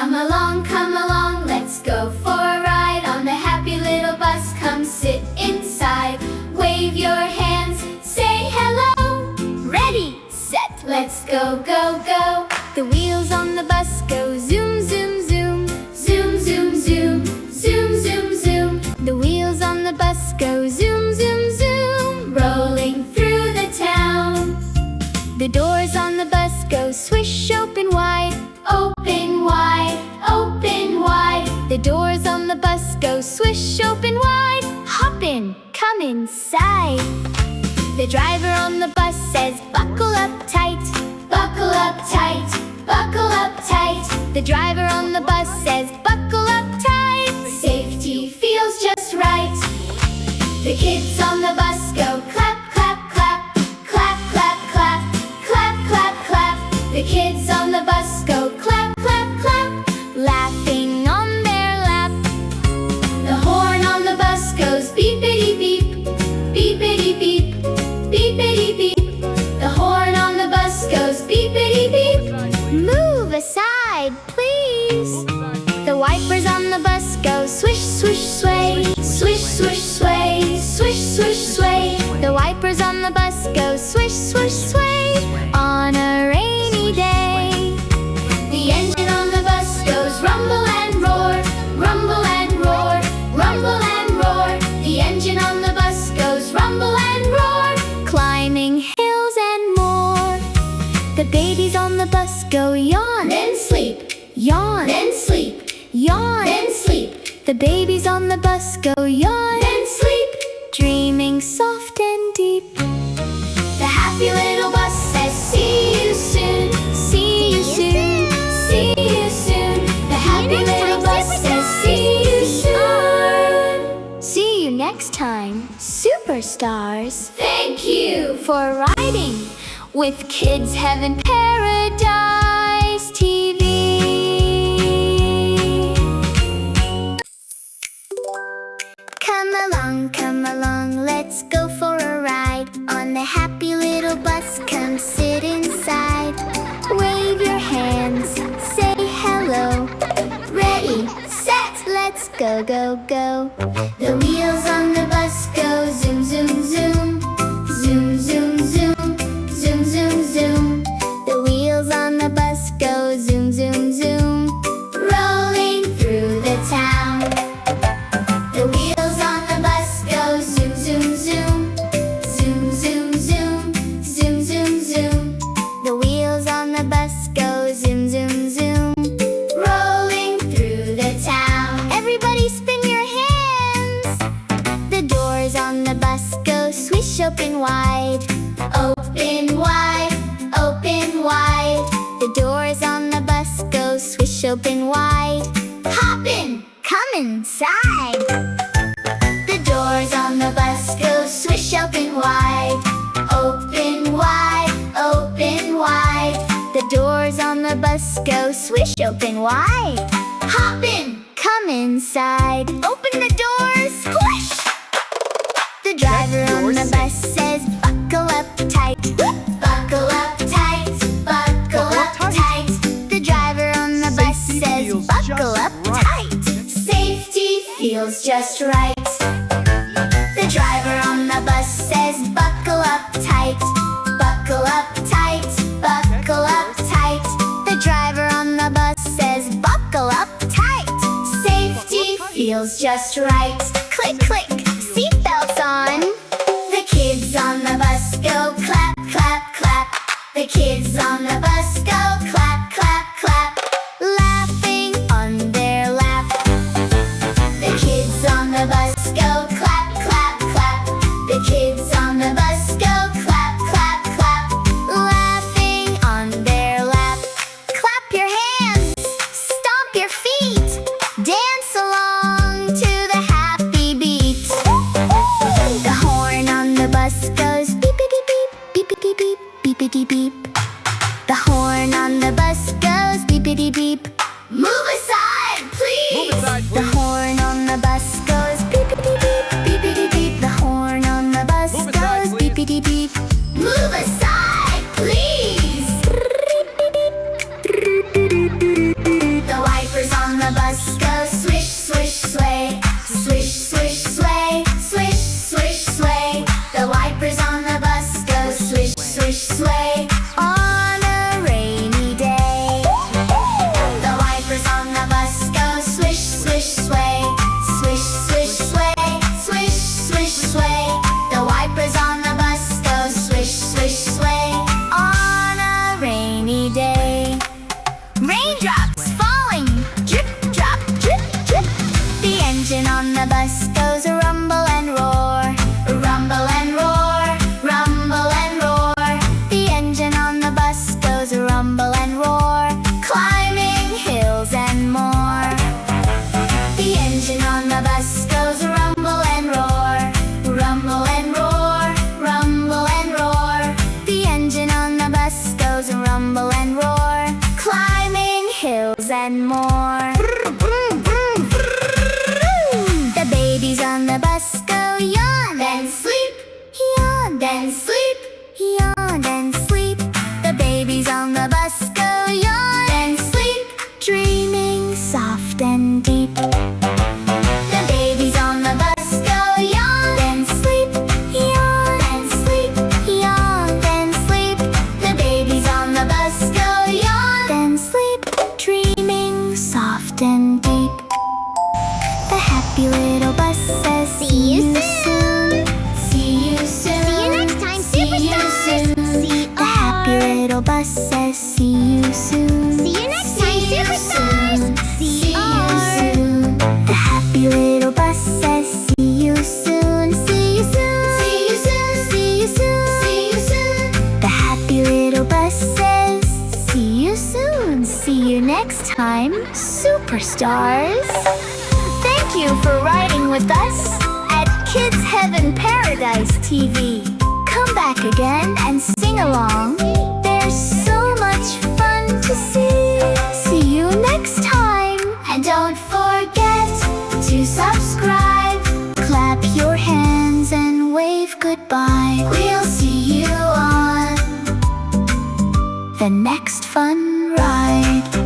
come along, let's go for a ride on the happy little bus. Come sit inside, wave your hands, say hello. Ready, set, let's go, go, go. The wheels on the bus go zoom, zoom, zoom. Zoom, zoom, zoom, zoom, zoom, zoom. The wheels on the bus go zoom, zoom, zoom, rolling through the town. The doors on the bus go swish open wide. Open wide, open wide. The doors on the bus go swish open wide. Hop in, come inside. The driver on the bus says buckle up tight. Buckle up tight, buckle up tight. The driver on the bus says buckle up tight. Safety feels just right. The kids on the bus go clap, clap, clap. Clap, clap, clap. Clap, clap, clap. The kids on the bus go clap, clap, clap, laughing on their lap. The horn on the bus goes beepity beep. Beepity beep, beepity beep. The horn on the bus goes beepity beep. Move aside, please. The wipers on the bus go swish, swish, sway. Swish, swish, sway. Swish, swish, sway. The wipers on the bus go swish, swish, sway. On a rainy day, the engine on the bus goes rumble and roar. Rumble and roar. Rumble and roar. The engine on the bus goes rumble and roar, climbing hills and more. The babies on the bus go yawn, then sleep. Yawn, then sleep. Yawn, then sleep. The babies on the bus go yawn, then sleep, dreaming soft and deep. The happy little bus says see you soon. See you soon. See you soon. The happy little bus says see you soon. See you next time, superstars. Thank you for riding with Kids Heaven Paradise TV. Come along, let's go for a ride on the happy little bus. Come sit inside, wave your hands, say hello. Ready, set, let's go, go, go. The wheels on the bus go zoom, zoom, zoom. Zoom, zoom, zoom, zoom, zoom, zoom. The wheels on the bus go zoom, zoom, zoom, rolling through the town. The wheels on the bus go zoom, zoom, zoom. Zoom, zoom, zoom, zoom, zoom, zoom. The wheels on the bus go zoom, zoom, zoom, rolling through the town. Everybody spin your hands. The doors on the bus go swish open wide. Open wide, open wide. The doors on the bus go swish open wide. Hop in, come inside. The doors on the bus go swish open wide. Open wide, open wide. The doors on the bus go swish open wide. Hop in, come inside. Open the doors, squish. The driver on the bus says buckle up tight. Buckle up tight, buckle up tight. The driver on the bus says buckle up tight. Safety feels just right. The driver on the bus says buckle up tight. Buckle up tight, buckle up tight. The driver on the bus says buckle up tight. Safety feels just right. Click, click, seatbelts on. The kids on the bus go clap, clap, clap. The kids on the bus go clap, clap, clap, laughing on their lap. The kids on the bus go clap, clap, clap. The kids on the bus go clap, clap, clap, laughing on their lap. Clap your hands, stomp your feet, dance along to the happy beat. The horn on the bus goes beepity beep, beepity beep, beepity beep. The horn on the bus goes beepity beep. Move aside, please. Move aside, The please. horn on the bus goes beepity beep, beepity beep. The horn on the bus Move aside, goes please. beepity beep. Move aside, please. The wipers Raindrops falling, drip, drop, drip, drip. The engine on the bus goes rumble and roar, rumble and roar, rumble and roar. The engine on the bus goes rumble and roar, climbing hills and more. The engine on the bus goes rumble and roar, rumble and roar, rumble and roar. The engine on the bus goes rumble and roar, climbing hills and more. The babies on the bus go yawn and sleep, yawn and sleep, yawn and sleep. The babies on the bus go yawn and sleep, dreaming soft and deep. The babies on the bus go yawn and sleep, yawn and sleep, yawn and sleep. The babies on the bus go yawn and sleep, dreaming soft and deep. The happy little bus says, see you soon. See you soon. See you next time, superstars. The happy little bus says, see you soon. See you next time, superstars. See you soon. The happy little bus says, see you soon. See you soon. See you soon. See you soon. See you soon. The happy little bus says, see you soon. See you next time, superstars. Thank you for riding with us at Kids Heaven Paradise TV. Come back again and sing along. There's so much fun to see. See you next time. And don't forget to subscribe. Clap your hands and wave goodbye. We'll see you on the next fun ride.